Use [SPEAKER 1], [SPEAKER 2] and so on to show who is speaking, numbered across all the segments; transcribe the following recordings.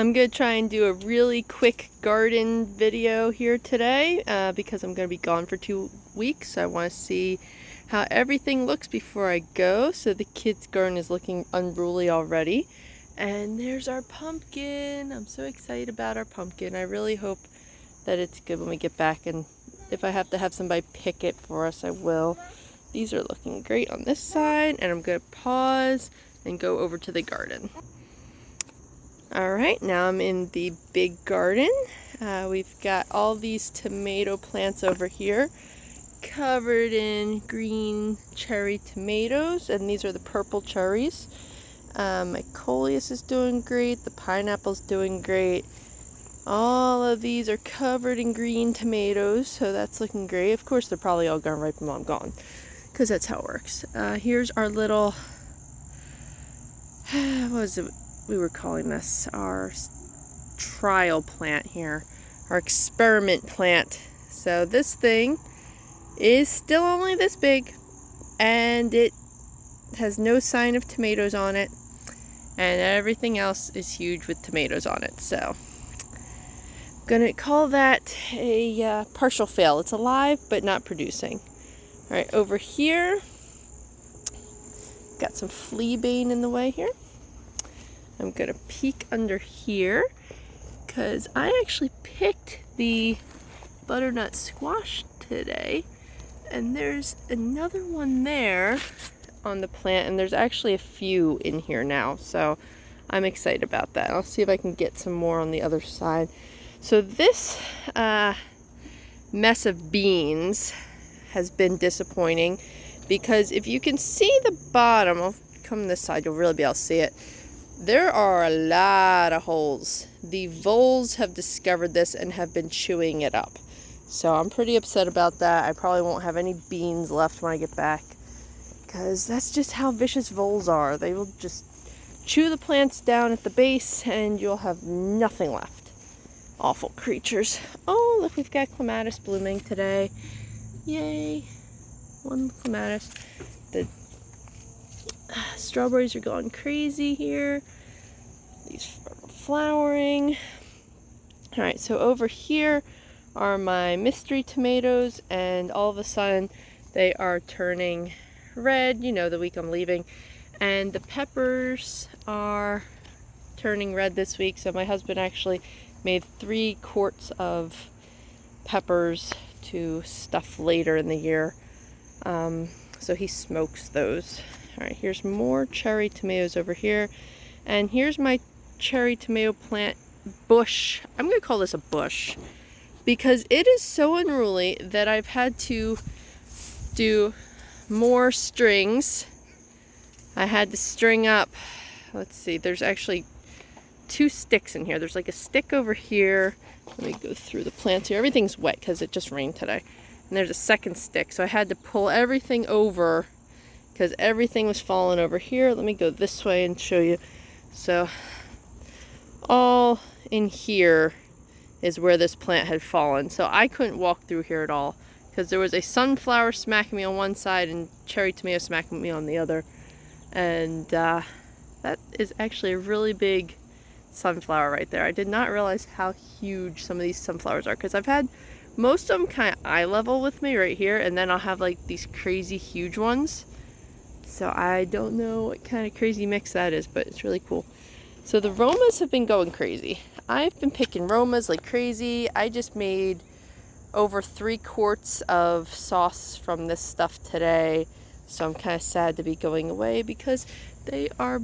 [SPEAKER 1] I'm going to try and do a really quick garden video here today because I'm going to be gone for 2 weeks. I want to see how everything looks before I go. So the kids' garden is looking unruly already. And there's our pumpkin. I'm so excited about our pumpkin. I really hope that it's good when we get back, and if I have to have somebody pick it for us, I will. These are looking great on this side, and I'm going to pause and go over to the garden. Alright, now I'm in the big garden. We've got all these tomato plants over here covered in green cherry tomatoes, and these are the purple cherries. My coleus is doing great, the pineapple's doing great. All of these are covered in green tomatoes, so that's looking great. Of course, they're probably all gonna ripen while I'm gone, because that's how it works. Here's our little, what was it we were calling this? Our trial plant here, our experiment plant. So this thing is still only this big, and it has no sign of tomatoes on it, and everything else is huge with tomatoes on it. So I'm gonna call that a partial fail. It's alive but not producing. All right, over here, got some flea bane in the way here. I'm gonna peek under here because I actually picked the butternut squash today, and there's another one there on the plant, and there's actually a few in here now, so I'm excited about that. I'll see if I can get some more on the other side. So this mess of beans has been disappointing, because if you can see the bottom, I'll come this side, you'll really be able to see it. There are a lot of holes. The voles have discovered this and have been chewing it up. So I'm pretty upset about that. I probably won't have any beans left when I get back, because that's just how vicious voles are. They will just chew the plants down at the base and you'll have nothing left. Awful creatures. Oh, look, we've got clematis blooming today. Yay. One clematis. The strawberries are going crazy here. These are flowering. Alright, so over here are my mystery tomatoes, and all of a sudden they are turning red, you know, the week I'm leaving. And the peppers are turning red this week, so my husband actually made 3 quarts of peppers to stuff later in the year. So he smokes those. Alright, here's more cherry tomatoes over here. And here's my cherry tomato plant bush. I'm going to call this a bush, because it is so unruly that I've had to do more strings. I had to string up, let's see, there's actually 2 sticks in here. There's like a stick over here. Let me go through the plants here. Everything's wet because it just rained today. And there's a second stick, so I had to pull everything over because everything was falling over here. Let me go this way and show you. So all in here is where this plant had fallen. So I couldn't walk through here at all because there was a sunflower smacking me on one side and cherry tomato smacking me on the other. And that is actually a really big sunflower right there. I did not realize how huge some of these sunflowers are, because I've had most of them kind of eye level with me right here, and then I'll have like these crazy huge ones. So I don't know what kind of crazy mix that is, but it's really cool. So the Romas have been going crazy. I've been picking Romas like crazy. I just made over 3 quarts of sauce from this stuff today. So I'm kind of sad to be going away, because they are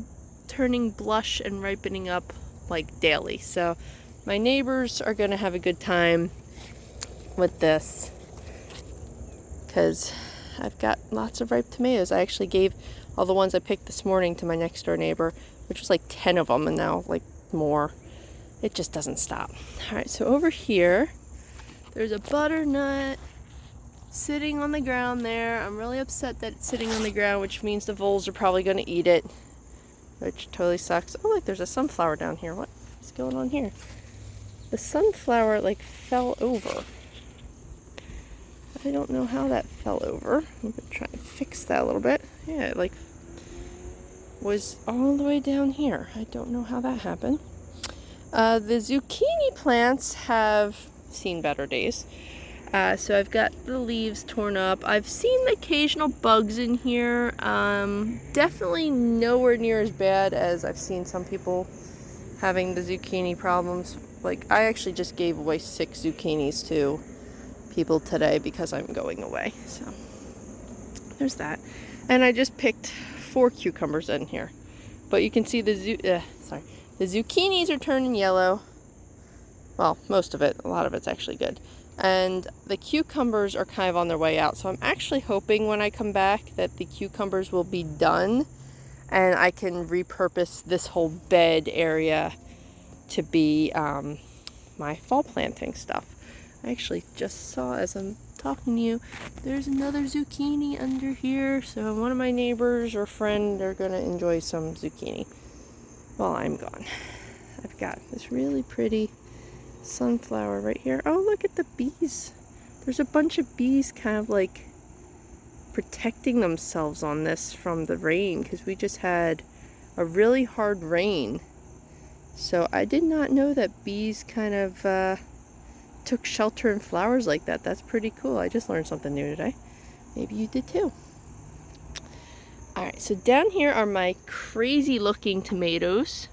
[SPEAKER 1] turning blush and ripening up like daily. So my neighbors are going to have a good time with this, because I've got lots of ripe tomatoes. I actually gave all the ones I picked this morning to my next door neighbor, which was like 10 of them, and now like more. It just doesn't stop. Alright, so over here there's a butternut sitting on the ground there. I'm really upset that it's sitting on the ground, which means the voles are probably going to eat it, which totally sucks. Oh, look, there's a sunflower down here. What's going on here? The sunflower like fell over. I don't know how that fell over. I'm gonna try and fix that a little bit. Yeah, it like was all the way down here. I don't know how that happened. The zucchini plants have seen better days. So I've got the leaves torn up. I've seen occasional bugs in here. Definitely nowhere near as bad as I've seen some people having the zucchini problems. Like, I actually just gave away 6 zucchinis to people today because I'm going away. So there's that. And I just picked 4 cucumbers in here. But you can see the zucchinis are turning yellow. Well, most of it. A lot of it's actually good. And the cucumbers are kind of on their way out. So I'm actually hoping when I come back that the cucumbers will be done and I can repurpose this whole bed area to be my fall planting stuff. I actually just saw, as I'm talking to you, there's another zucchini under here. So one of my neighbors or friend are going to enjoy some zucchini while I'm gone. I've got this really pretty sunflower right here. Oh, look at the bees. There's a bunch of bees kind of like protecting themselves on this from the rain because we just had a really hard rain. So I did not know that bees kind of took shelter in flowers like that. That's pretty cool. I just learned something new today. Maybe you did too. Alright, so down here are my crazy looking tomatoes.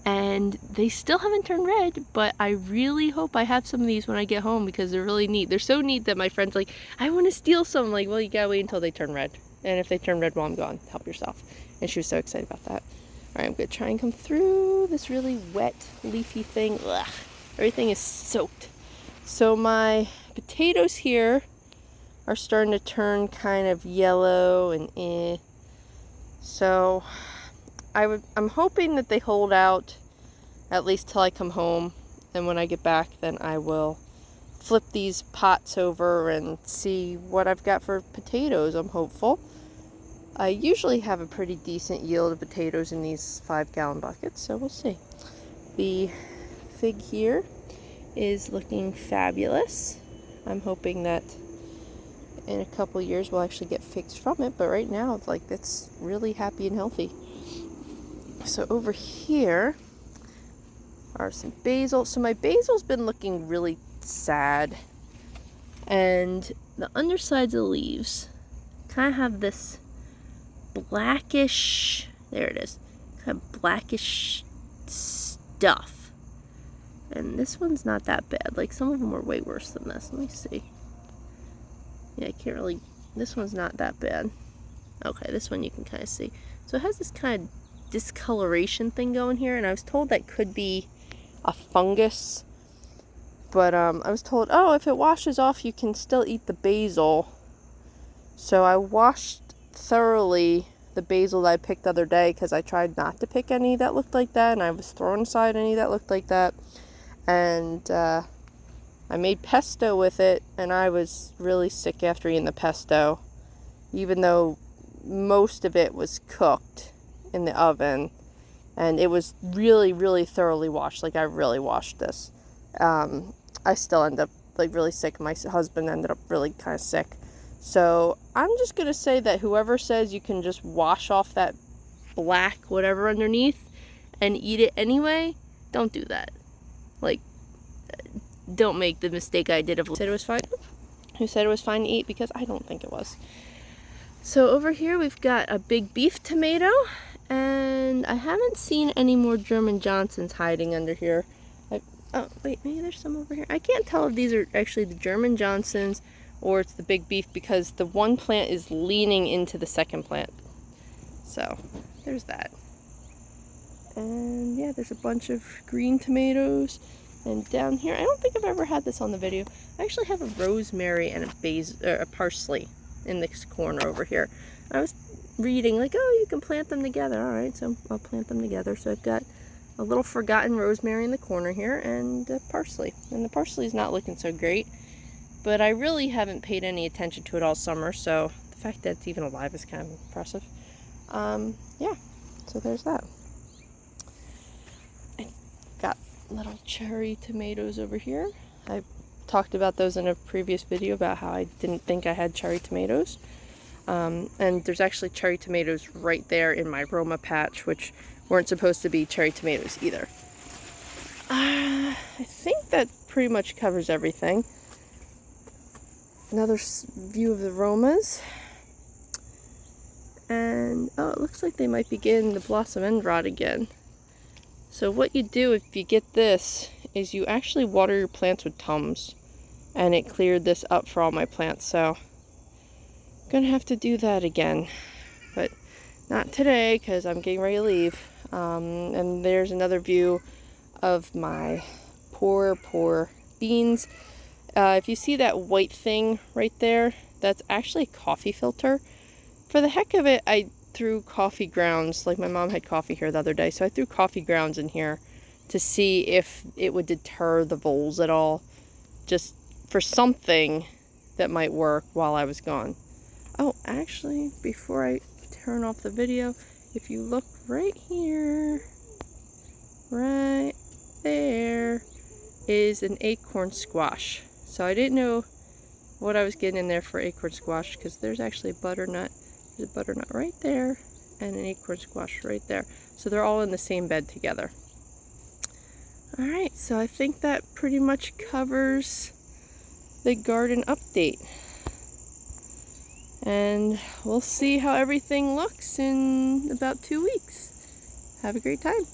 [SPEAKER 1] And they still haven't turned red, but I really hope I have some of these when I get home because they're really neat. They're so neat that my friend's like, I want to steal some. I'm like, well, you gotta wait until they turn red. And if they turn red while I'm gone, help yourself. And she was so excited about that. Alright, I'm gonna try and come through this really wet, leafy thing. Ugh, everything is soaked. So my potatoes here are starting to turn kind of yellow and So I'm hoping that they hold out at least till I come home, and when I get back then I will flip these pots over and see what I've got for potatoes. I'm hopeful. I usually have a pretty decent yield of potatoes in these 5-gallon buckets, so we'll see. The fig here is looking fabulous. I'm hoping that in a couple years we'll actually get figs from it, but right now it's like it's really happy and healthy. So over here are some basil. So my basil's been looking really sad, and the undersides of the leaves kind of have this blackish, there it is, kind of blackish stuff. And this one's not that bad. Like, some of them are way worse than this. Let me see. Yeah, I can't really, this one's not that bad. Okay, this one you can kind of see. So it has this kind of discoloration thing going here, and I was told that could be a fungus, but I was told, oh, if it washes off you can still eat the basil. So I washed thoroughly the basil that I picked the other day because I tried not to pick any that looked like that, and I was throwing aside any that looked like that. And I made pesto with it, and I was really sick after eating the pesto, even though most of it was cooked in the oven, and it was really, really thoroughly washed. Like, I really washed this. I still end up like really sick. My husband ended up really kind of sick. So I'm just gonna say that whoever says you can just wash off that black whatever underneath and eat it anyway, don't do that. Like, don't make the mistake I did of said it was fine. Who said it was fine to eat, because I don't think it was. So over here we've got a big beef tomato, and I haven't seen any more German Johnsons hiding under here. Oh wait, maybe there's some over here. I can't tell if these are actually the German Johnsons or it's the big beef, because the one plant is leaning into the second plant. So there's that. And yeah, there's a bunch of green tomatoes. And down here, I don't think I've ever had this on the video. I actually have a rosemary and a parsley in this corner over here. I was reading like, oh, you can plant them together. All right, so I'll plant them together. So I've got a little forgotten rosemary in the corner here and parsley. And the parsley is not looking so great, but I really haven't paid any attention to it all summer. So the fact that it's even alive is kind of impressive. Yeah, so there's that. I got little cherry tomatoes over here. I talked about those in a previous video about how I didn't think I had cherry tomatoes. And there's actually cherry tomatoes right there in my Roma patch, which weren't supposed to be cherry tomatoes either. I think that pretty much covers everything. Another view of the Romas. And, oh, it looks like they might be getting the blossom end rot again. So what you do if you get this is you actually water your plants with Tums. And it cleared this up for all my plants, so I'm gonna have to do that again. But not today, because I'm getting ready to leave. And there's another view of my poor beans. If you see that white thing right there, that's actually a coffee filter. For the heck of it, I threw coffee grounds, like my mom had coffee here the other day, so I threw coffee grounds in here to see if it would deter the voles at all, just for something that might work while I was gone. Oh, actually, before I turn off the video, if you look right here, right there is an acorn squash. So I didn't know what I was getting in there for acorn squash, because there's actually a butternut. There's a butternut right there and an acorn squash right there. So they're all in the same bed together. Alright, so I think that pretty much covers the garden update. And we'll see how everything looks in about 2 weeks. Have a great time.